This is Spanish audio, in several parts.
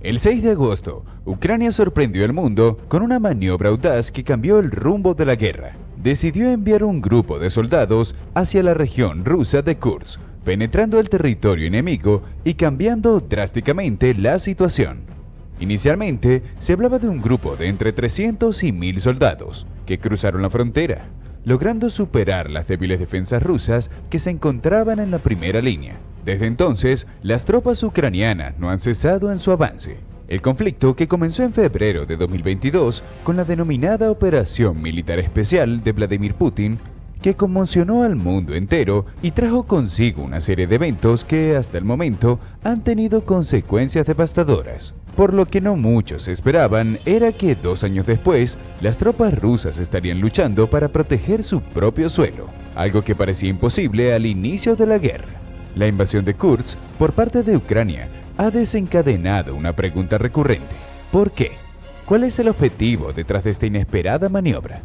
El 6 de agosto, Ucrania sorprendió al mundo con una maniobra audaz que cambió el rumbo de la guerra. Decidió enviar un grupo de soldados hacia la región rusa de Kursk, penetrando el territorio enemigo y cambiando drásticamente la situación. Inicialmente, se hablaba de un grupo de entre 300 y 1000 soldados que cruzaron la frontera, logrando superar las débiles defensas rusas que se encontraban en la primera línea. Desde entonces, las tropas ucranianas no han cesado en su avance. El conflicto, que comenzó en febrero de 2022 con la denominada Operación Militar Especial de Vladimir Putin, que conmocionó al mundo entero y trajo consigo una serie de eventos que hasta el momento han tenido consecuencias devastadoras. Por lo que no muchos esperaban era que 2 años después, las tropas rusas estarían luchando para proteger su propio suelo, algo que parecía imposible al inicio de la guerra. La invasión de Kursk por parte de Ucrania ha desencadenado una pregunta recurrente. ¿Por qué? ¿Cuál es el objetivo detrás de esta inesperada maniobra?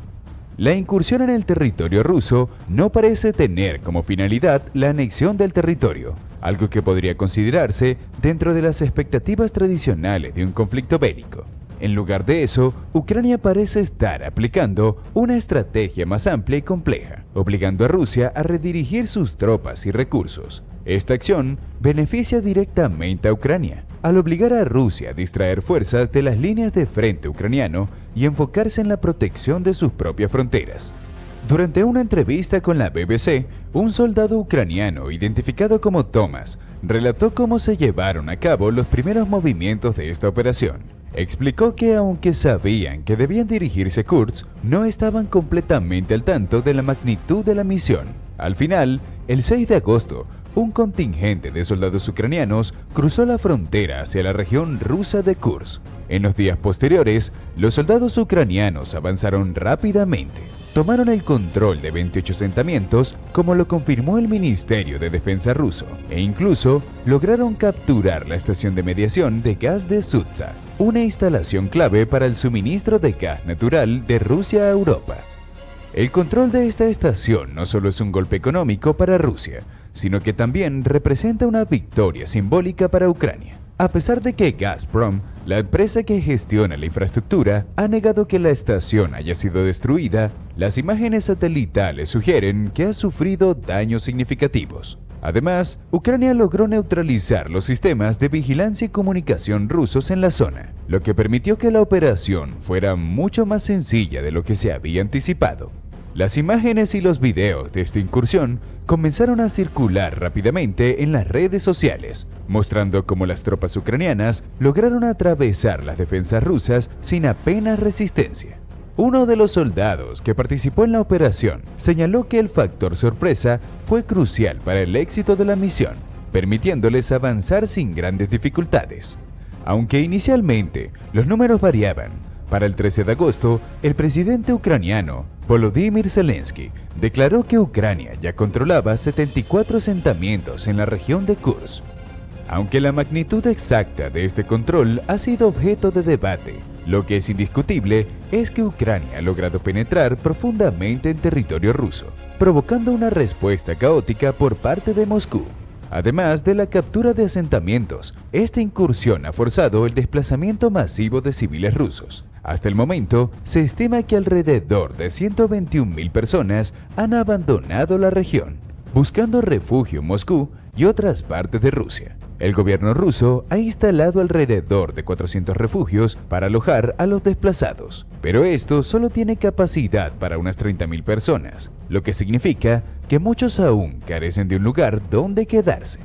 La incursión en el territorio ruso no parece tener como finalidad la anexión del territorio, algo que podría considerarse dentro de las expectativas tradicionales de un conflicto bélico. En lugar de eso, Ucrania parece estar aplicando una estrategia más amplia y compleja, obligando a Rusia a redirigir sus tropas y recursos. Esta acción beneficia directamente a Ucrania, al obligar a Rusia a distraer fuerzas de las líneas de frente ucraniano y enfocarse en la protección de sus propias fronteras. Durante una entrevista con la BBC, un soldado ucraniano identificado como Thomas relató cómo se llevaron a cabo los primeros movimientos de esta operación. Explicó que aunque sabían que debían dirigirse a Kursk, no estaban completamente al tanto de la magnitud de la misión. Al final, el 6 de agosto, un contingente de soldados ucranianos cruzó la frontera hacia la región rusa de Kursk. En los días posteriores, los soldados ucranianos avanzaron rápidamente. Tomaron el control de 28 asentamientos, como lo confirmó el Ministerio de Defensa ruso, e incluso lograron capturar la estación de mediación de gas de Sutsa, una instalación clave para el suministro de gas natural de Rusia a Europa. El control de esta estación no solo es un golpe económico para Rusia, sino que también representa una victoria simbólica para Ucrania. A pesar de que Gazprom, la empresa que gestiona la infraestructura, ha negado que la estación haya sido destruida, las imágenes satelitales sugieren que ha sufrido daños significativos. Además, Ucrania logró neutralizar los sistemas de vigilancia y comunicación rusos en la zona, lo que permitió que la operación fuera mucho más sencilla de lo que se había anticipado. Las imágenes y los videos de esta incursión comenzaron a circular rápidamente en las redes sociales, mostrando cómo las tropas ucranianas lograron atravesar las defensas rusas sin apenas resistencia. Uno de los soldados que participó en la operación señaló que el factor sorpresa fue crucial para el éxito de la misión, permitiéndoles avanzar sin grandes dificultades. Aunque inicialmente los números variaban, para el 13 de agosto, el presidente ucraniano, Volodymyr Zelensky, declaró que Ucrania ya controlaba 74 asentamientos en la región de Kursk. Aunque la magnitud exacta de este control ha sido objeto de debate, lo que es indiscutible es que Ucrania ha logrado penetrar profundamente en territorio ruso, provocando una respuesta caótica por parte de Moscú. Además de la captura de asentamientos, esta incursión ha forzado el desplazamiento masivo de civiles rusos. Hasta el momento, se estima que alrededor de 121.000 personas han abandonado la región, buscando refugio en Moscú y otras partes de Rusia. El gobierno ruso ha instalado alrededor de 400 refugios para alojar a los desplazados, pero esto solo tiene capacidad para unas 30.000 personas, lo que significa que muchos aún carecen de un lugar donde quedarse.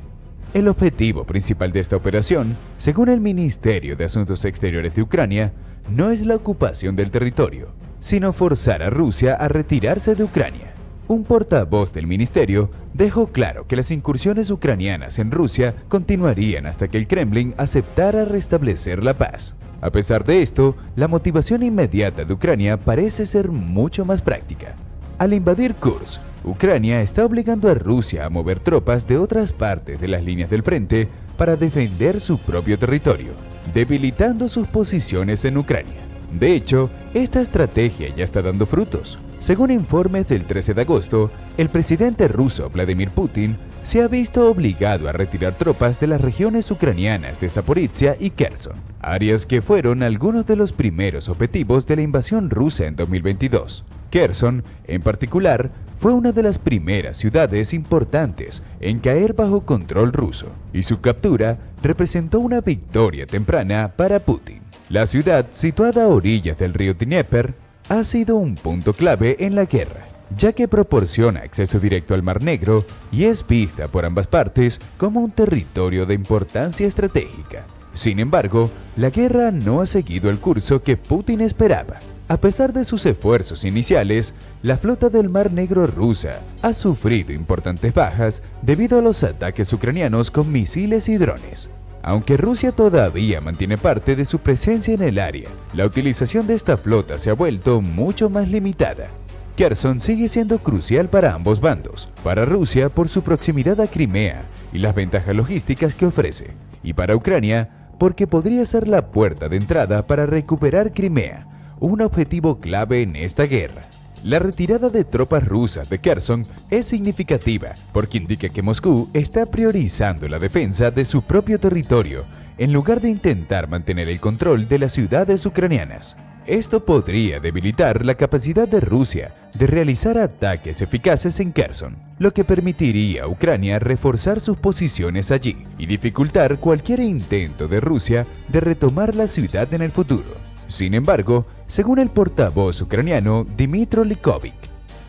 El objetivo principal de esta operación, según el Ministerio de Asuntos Exteriores de Ucrania, no es la ocupación del territorio, sino forzar a Rusia a retirarse de Ucrania. Un portavoz del ministerio dejó claro que las incursiones ucranianas en Rusia continuarían hasta que el Kremlin aceptara restablecer la paz. A pesar de esto, la motivación inmediata de Ucrania parece ser mucho más práctica. Al invadir Kursk, Ucrania está obligando a Rusia a mover tropas de otras partes de las líneas del frente para defender su propio territorio, debilitando sus posiciones en Ucrania. De hecho, esta estrategia ya está dando frutos. Según informes del 13 de agosto, el presidente ruso Vladimir Putin se ha visto obligado a retirar tropas de las regiones ucranianas de Zaporizhia y Kherson, áreas que fueron algunos de los primeros objetivos de la invasión rusa en 2022. Kherson, en particular, fue una de las primeras ciudades importantes en caer bajo control ruso, y su captura representó una victoria temprana para Putin. La ciudad, situada a orillas del río Dnieper, ha sido un punto clave en la guerra, ya que proporciona acceso directo al Mar Negro y es vista por ambas partes como un territorio de importancia estratégica. Sin embargo, la guerra no ha seguido el curso que Putin esperaba. A pesar de sus esfuerzos iniciales, la flota del Mar Negro rusa ha sufrido importantes bajas debido a los ataques ucranianos con misiles y drones. Aunque Rusia todavía mantiene parte de su presencia en el área, la utilización de esta flota se ha vuelto mucho más limitada. Kherson sigue siendo crucial para ambos bandos, para Rusia por su proximidad a Crimea y las ventajas logísticas que ofrece, y para Ucrania porque podría ser la puerta de entrada para recuperar Crimea, un objetivo clave en esta guerra. La retirada de tropas rusas de Kherson es significativa porque indica que Moscú está priorizando la defensa de su propio territorio en lugar de intentar mantener el control de las ciudades ucranianas. Esto podría debilitar la capacidad de Rusia de realizar ataques eficaces en Kherson, lo que permitiría a Ucrania reforzar sus posiciones allí y dificultar cualquier intento de Rusia de retomar la ciudad en el futuro. Sin embargo, según el portavoz ucraniano Dmytro Likovic,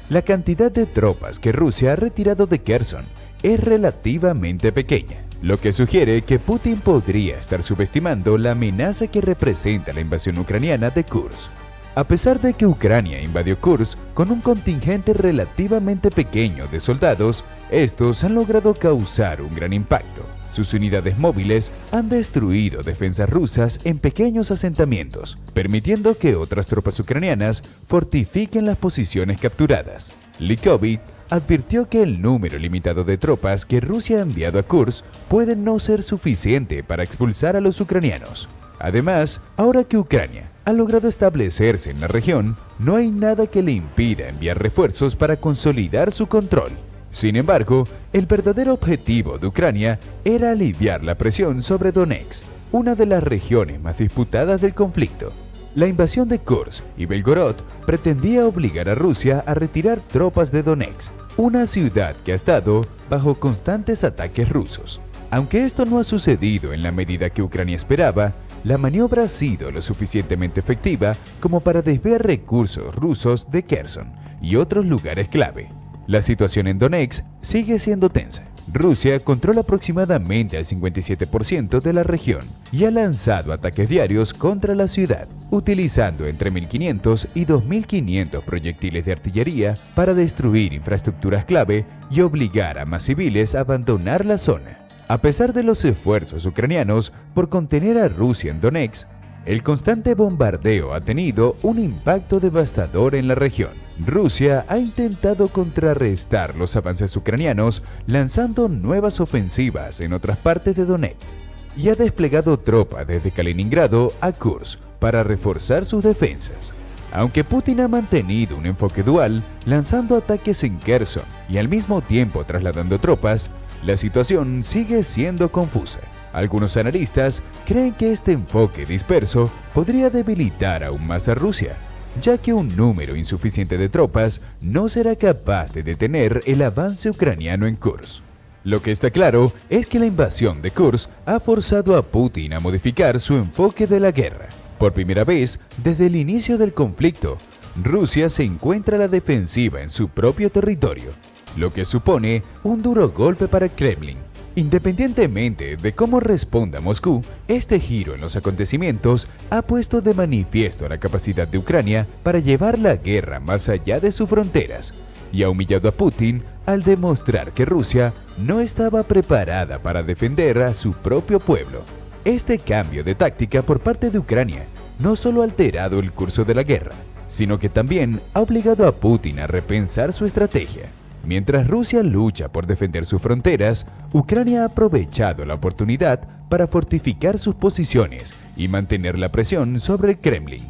la cantidad de tropas que Rusia ha retirado de Kherson es relativamente pequeña, lo que sugiere que Putin podría estar subestimando la amenaza que representa la invasión ucraniana de Kursk. A pesar de que Ucrania invadió Kursk con un contingente relativamente pequeño de soldados, estos han logrado causar un gran impacto. Sus unidades móviles han destruido defensas rusas en pequeños asentamientos, permitiendo que otras tropas ucranianas fortifiquen las posiciones capturadas. Likovic advirtió que el número limitado de tropas que Rusia ha enviado a Kursk puede no ser suficiente para expulsar a los ucranianos. Además, ahora que Ucrania ha logrado establecerse en la región, no hay nada que le impida enviar refuerzos para consolidar su control. Sin embargo, el verdadero objetivo de Ucrania era aliviar la presión sobre Donetsk, una de las regiones más disputadas del conflicto. La invasión de Kursk y Belgorod pretendía obligar a Rusia a retirar tropas de Donetsk, una ciudad que ha estado bajo constantes ataques rusos. Aunque esto no ha sucedido en la medida que Ucrania esperaba, la maniobra ha sido lo suficientemente efectiva como para desviar recursos rusos de Kherson y otros lugares clave. La situación en Donetsk sigue siendo tensa. Rusia controla aproximadamente el 57% de la región y ha lanzado ataques diarios contra la ciudad, utilizando entre 1.500 y 2.500 proyectiles de artillería para destruir infraestructuras clave y obligar a más civiles a abandonar la zona. A pesar de los esfuerzos ucranianos por contener a Rusia en Donetsk, el constante bombardeo ha tenido un impacto devastador en la región. Rusia ha intentado contrarrestar los avances ucranianos lanzando nuevas ofensivas en otras partes de Donetsk y ha desplegado tropas desde Kaliningrado a Kursk para reforzar sus defensas. Aunque Putin ha mantenido un enfoque dual, lanzando ataques en Kherson y al mismo tiempo trasladando tropas, la situación sigue siendo confusa. Algunos analistas creen que este enfoque disperso podría debilitar aún más a Rusia, ya que un número insuficiente de tropas no será capaz de detener el avance ucraniano en Kursk. Lo que está claro es que la invasión de Kursk ha forzado a Putin a modificar su enfoque de la guerra. Por primera vez desde el inicio del conflicto, Rusia se encuentra a la defensiva en su propio territorio, lo que supone un duro golpe para el Kremlin. Independientemente de cómo responda Moscú, este giro en los acontecimientos ha puesto de manifiesto la capacidad de Ucrania para llevar la guerra más allá de sus fronteras y ha humillado a Putin al demostrar que Rusia no estaba preparada para defender a su propio pueblo. Este cambio de táctica por parte de Ucrania no solo ha alterado el curso de la guerra, sino que también ha obligado a Putin a repensar su estrategia. Mientras Rusia lucha por defender sus fronteras, Ucrania ha aprovechado la oportunidad para fortificar sus posiciones y mantener la presión sobre el Kremlin.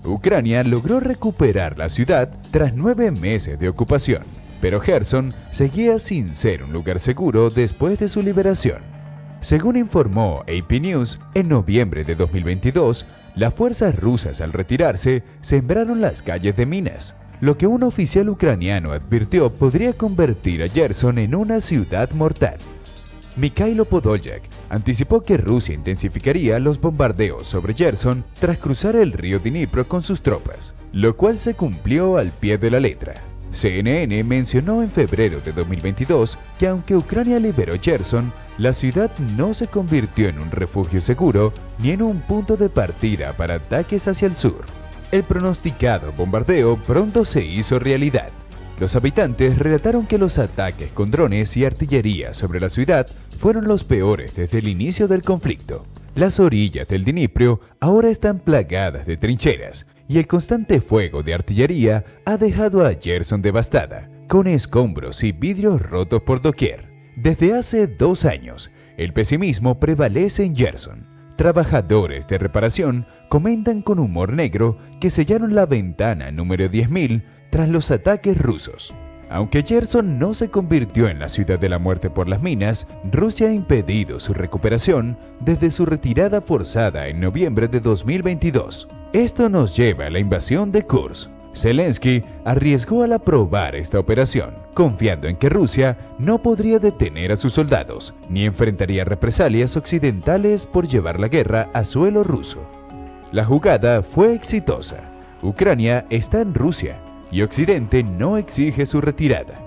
Ucrania logró recuperar la ciudad tras 9 meses de ocupación. pero Gerson seguía sin ser un lugar seguro después de su liberación. Según informó AP News, en noviembre de 2022, las fuerzas rusas al retirarse sembraron las calles de minas, lo que un oficial ucraniano advirtió podría convertir a Gerson en una ciudad mortal. Mikhailo Podolyak anticipó que Rusia intensificaría los bombardeos sobre Gerson tras cruzar el río Dnipro con sus tropas, lo cual se cumplió al pie de la letra. CNN mencionó en febrero de 2022 que aunque Ucrania liberó Gerson, la ciudad no se convirtió en un refugio seguro ni en un punto de partida para ataques hacia el sur. El pronosticado bombardeo pronto se hizo realidad. Los habitantes relataron que los ataques con drones y artillería sobre la ciudad fueron los peores desde el inicio del conflicto. Las orillas del Dnipro ahora están plagadas de trincheras y el constante fuego de artillería ha dejado a Gerson devastada, con escombros y vidrios rotos por doquier. Desde hace 2 años, el pesimismo prevalece en Gerson. Trabajadores de reparación comentan con humor negro que sellaron la ventana número 10.000 tras los ataques rusos. Aunque Gerson no se convirtió en la ciudad de la muerte por las minas, Rusia ha impedido su recuperación desde su retirada forzada en noviembre de 2022. Esto nos lleva a la invasión de Kursk. Zelensky arriesgó al aprobar esta operación, confiando en que Rusia no podría detener a sus soldados, ni enfrentaría represalias occidentales por llevar la guerra a suelo ruso. La jugada fue exitosa. Ucrania está en Rusia y Occidente no exige su retirada.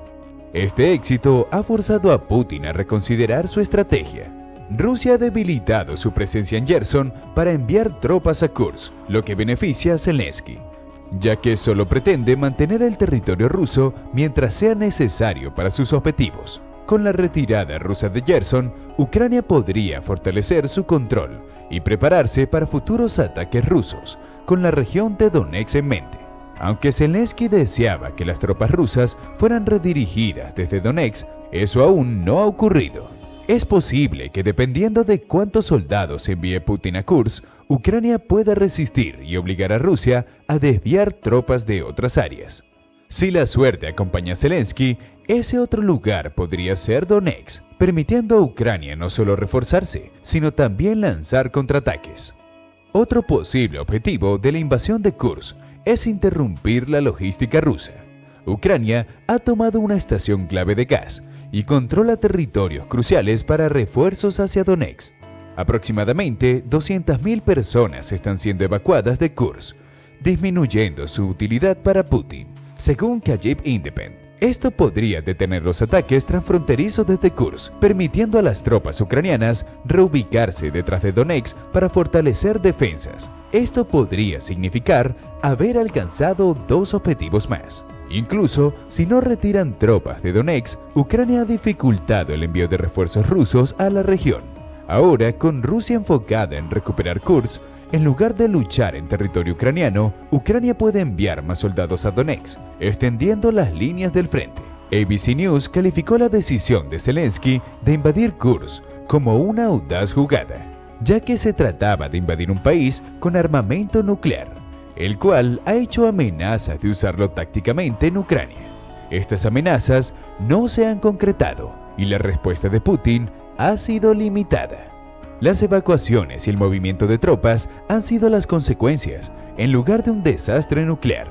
Este éxito ha forzado a Putin a reconsiderar su estrategia. Rusia ha debilitado su presencia en Gerson para enviar tropas a Kursk, lo que beneficia a Zelensky, ya que solo pretende mantener el territorio ruso mientras sea necesario para sus objetivos. Con la retirada rusa de Gerson, Ucrania podría fortalecer su control y prepararse para futuros ataques rusos, con la región de Donetsk en mente. Aunque Zelensky deseaba que las tropas rusas fueran redirigidas desde Donetsk, eso aún no ha ocurrido. Es posible que dependiendo de cuántos soldados envíe Putin a Kursk, Ucrania pueda resistir y obligar a Rusia a desviar tropas de otras áreas. Si la suerte acompaña a Zelensky, ese otro lugar podría ser Donetsk, permitiendo a Ucrania no solo reforzarse, sino también lanzar contraataques. Otro posible objetivo de la invasión de Kursk es interrumpir la logística rusa. Ucrania ha tomado una estación clave de gas y controla territorios cruciales para refuerzos hacia Donetsk. Aproximadamente 200.000 personas están siendo evacuadas de Kursk, disminuyendo su utilidad para Putin, según Kyiv Independent. Esto podría detener los ataques transfronterizos desde Kursk, permitiendo a las tropas ucranianas reubicarse detrás de Donetsk para fortalecer defensas. Esto podría significar haber alcanzado 2 objetivos más. Incluso si no retiran tropas de Donetsk, Ucrania ha dificultado el envío de refuerzos rusos a la región. Ahora, con Rusia enfocada en recuperar Kursk, en lugar de luchar en territorio ucraniano, Ucrania puede enviar más soldados a Donetsk, extendiendo las líneas del frente. ABC News calificó la decisión de Zelensky de invadir Kursk como una audaz jugada, ya que se trataba de invadir un país con armamento nuclear, el cual ha hecho amenazas de usarlo tácticamente en Ucrania. Estas amenazas no se han concretado y la respuesta de Putin ha sido limitada. Las evacuaciones y el movimiento de tropas han sido las consecuencias, en lugar de un desastre nuclear.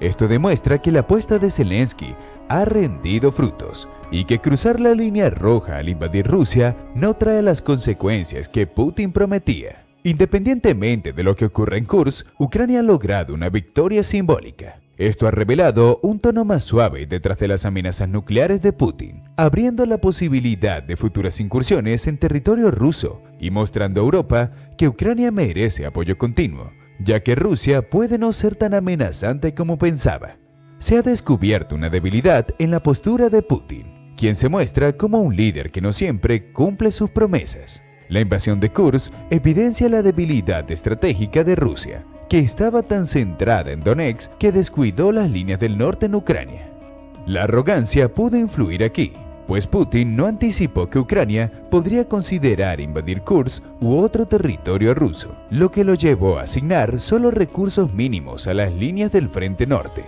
Esto demuestra que la apuesta de Zelensky ha rendido frutos y que cruzar la línea roja al invadir Rusia no trae las consecuencias que Putin prometía. Independientemente de lo que ocurra en Kursk, Ucrania ha logrado una victoria simbólica. Esto ha revelado un tono más suave detrás de las amenazas nucleares de Putin, abriendo la posibilidad de futuras incursiones en territorio ruso y mostrando a Europa que Ucrania merece apoyo continuo, ya que Rusia puede no ser tan amenazante como pensaba. Se ha descubierto una debilidad en la postura de Putin, quien se muestra como un líder que no siempre cumple sus promesas. La invasión de Kursk evidencia la debilidad estratégica de Rusia, que estaba tan centrada en Donetsk que descuidó las líneas del norte en Ucrania. La arrogancia pudo influir aquí, pues Putin no anticipó que Ucrania podría considerar invadir Kursk u otro territorio ruso, lo que lo llevó a asignar solo recursos mínimos a las líneas del frente norte.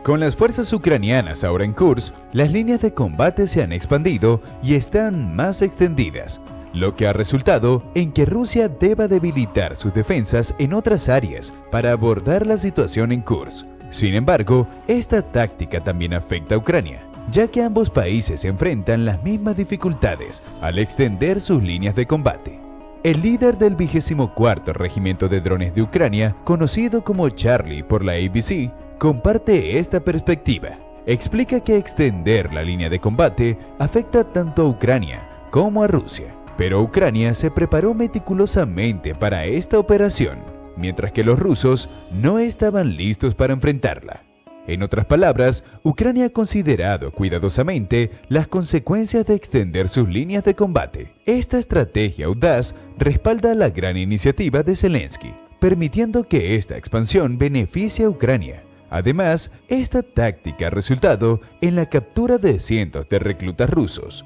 Con las fuerzas ucranianas ahora en Kursk, las líneas de combate se han expandido y están más extendidas, lo que ha resultado en que Rusia deba debilitar sus defensas en otras áreas para abordar la situación en Kursk. Sin embargo, esta táctica también afecta a Ucrania, ya que ambos países enfrentan las mismas dificultades al extender sus líneas de combate. El líder del 24º Regimiento de Drones de Ucrania, conocido como Charlie por la ABC, comparte esta perspectiva. Explica que extender la línea de combate afecta tanto a Ucrania como a Rusia, pero Ucrania se preparó meticulosamente para esta operación, mientras que los rusos no estaban listos para enfrentarla. En otras palabras, Ucrania ha considerado cuidadosamente las consecuencias de extender sus líneas de combate. Esta estrategia audaz respalda la gran iniciativa de Zelensky, permitiendo que esta expansión beneficie a Ucrania. Además, esta táctica ha resultado en la captura de cientos de reclutas rusos,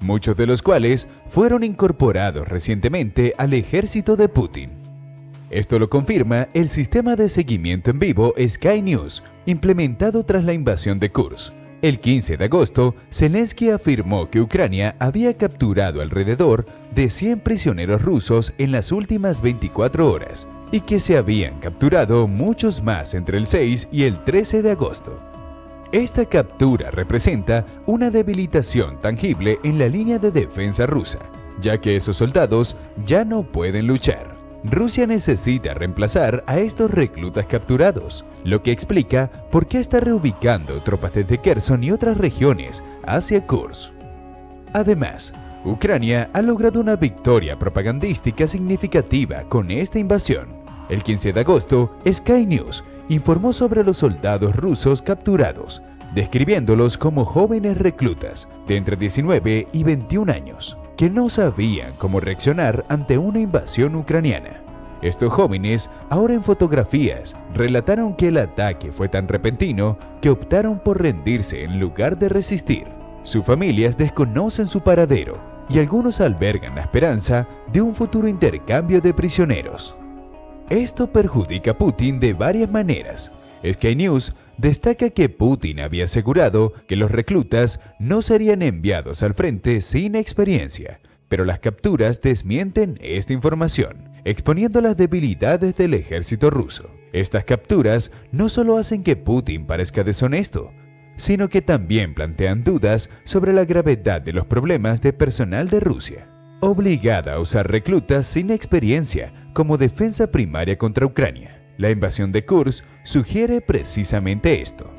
muchos de los cuales fueron incorporados recientemente al ejército de Putin. Esto lo confirma el sistema de seguimiento en vivo Sky News, implementado tras la invasión de Kursk. El 15 de agosto, Zelensky afirmó que Ucrania había capturado alrededor de 100 prisioneros rusos en las últimas 24 horas y que se habían capturado muchos más entre el 6 y el 13 de agosto. Esta captura representa una debilitación tangible en la línea de defensa rusa, ya que esos soldados ya no pueden luchar. Rusia necesita reemplazar a estos reclutas capturados, lo que explica por qué está reubicando tropas desde Kherson y otras regiones hacia Kursk. Además, Ucrania ha logrado una victoria propagandística significativa con esta invasión. El 15 de agosto, Sky News informó sobre los soldados rusos capturados, describiéndolos como jóvenes reclutas de entre 19 y 21 años, que no sabían cómo reaccionar ante una invasión ucraniana. Estos jóvenes, ahora en fotografías, relataron que el ataque fue tan repentino que optaron por rendirse en lugar de resistir. Sus familias desconocen su paradero y algunos albergan la esperanza de un futuro intercambio de prisioneros. Esto perjudica a Putin de varias maneras. Sky News destaca que Putin había asegurado que los reclutas no serían enviados al frente sin experiencia, pero las capturas desmienten esta información, exponiendo las debilidades del ejército ruso. Estas capturas no solo hacen que Putin parezca deshonesto, sino que también plantean dudas sobre la gravedad de los problemas de personal de Rusia, obligada a usar reclutas sin experiencia como defensa primaria contra Ucrania. La invasión de Kursk sugiere precisamente esto.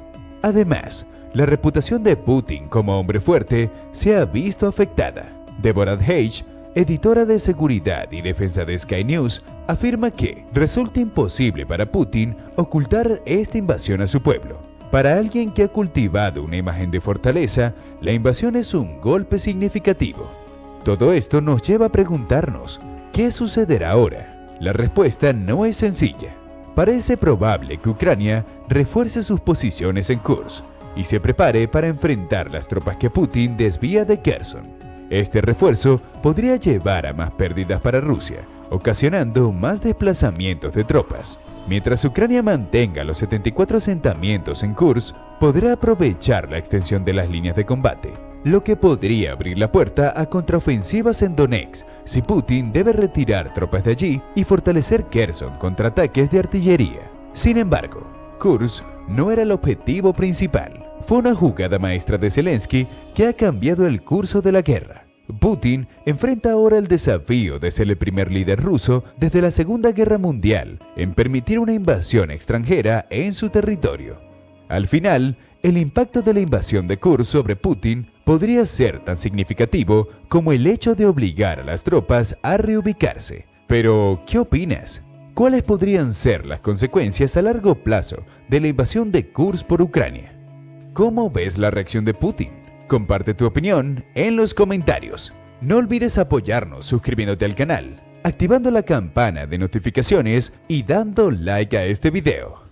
Además, la reputación de Putin como hombre fuerte se ha visto afectada. Deborah Hage, editora de seguridad y defensa de Sky News, afirma que resulta imposible para Putin ocultar esta invasión a su pueblo. Para alguien que ha cultivado una imagen de fortaleza, la invasión es un golpe significativo. Todo esto nos lleva a preguntarnos, ¿qué sucederá ahora? La respuesta no es sencilla. Parece probable que Ucrania refuerce sus posiciones en Kursk y se prepare para enfrentar las tropas que Putin desvía de Kherson. Este refuerzo podría llevar a más pérdidas para Rusia, ocasionando más desplazamientos de tropas. Mientras Ucrania mantenga los 74 asentamientos en Kursk, podrá aprovechar la extensión de las líneas de combate, lo que podría abrir la puerta a contraofensivas en Donetsk si Putin debe retirar tropas de allí y fortalecer Kherson contra ataques de artillería. Sin embargo, Kursk no era el objetivo principal. Fue una jugada maestra de Zelensky que ha cambiado el curso de la guerra. Putin enfrenta ahora el desafío de ser el primer líder ruso desde la Segunda Guerra Mundial en permitir una invasión extranjera en su territorio. Al final, el impacto de la invasión de Kursk sobre Putin podría ser tan significativo como el hecho de obligar a las tropas a reubicarse. Pero, ¿qué opinas? ¿Cuáles podrían ser las consecuencias a largo plazo de la invasión de Kursk por Ucrania? ¿Cómo ves la reacción de Putin? Comparte tu opinión en los comentarios. No olvides apoyarnos suscribiéndote al canal, activando la campana de notificaciones y dando like a este video.